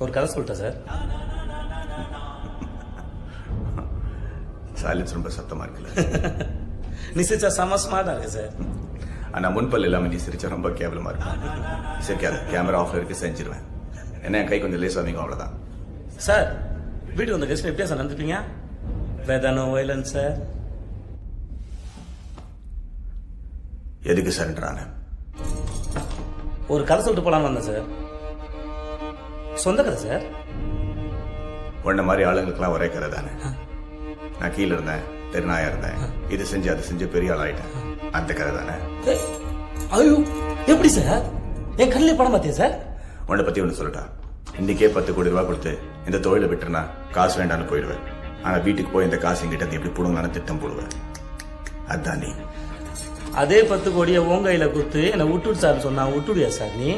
ஒரு கதை சொல்லிட்டேன் சார். சைலன்ஸ் ரொம்ப சத்தமா இருக்குல்ல. நீ சிரிச்சா செம ஸ்மார்ட்டா இருக்கு சார். ஆனா முன்பல் இல்லாம நீ சிரிச்சா ரொம்ப கேவலமா இருக்கும். சிரிக்காத, கேமரா ஆஃப்ல இருக்கு, செஞ்சிருவேன். என்ன என் கை கொஞ்சம் லேஸ் ஆவீங்க, அவ்வளவுதான். சார் வீட்டுக்கு வந்த கெஸ்ட் எப்படியா சார் நடந்துப்பீங்க? வேதானோ வயலன்ஸ் சார். எதுக்கு சரண்டரான? ஒரு கதை சொல்லிட்டு போலான்னு வந்தேன் சார். சொந்த கதை சார். உன்ன மாதிரி ஆளுங்களுக்குலாம் ஒரே கதை தானே. நான் கீழே இருந்தேன், தெருநாயா இருந்தேன், இது செஞ்சு அது செஞ்சு பெரிய ஆள் ஆயிட்டேன், அந்த கதை தானே. ஐயோ எப்படி சார்? என் கண்ணிலே படம் பார்த்தியா சார்? உன்னை பத்தி ஒண்ணு சொல்லட்டா. இன்னைக்கே 10 கோடி ரூபாய் கொடுத்து இந்த தொழிலை விட்டுனா காசு வேண்டான்னு போயிடுவேன். ஆனா வீட்டுக்கு போய் இந்த காசு எங்கிட்ட எப்படி போடுங்கன்னு திட்டம் போடுவேன். அதான் நீ. அதே 10 கோடியை உங்க கையில கொடுத்து என்னை விட்டுடு சார் சொன்னா விட்டுடுயா சார் நீ?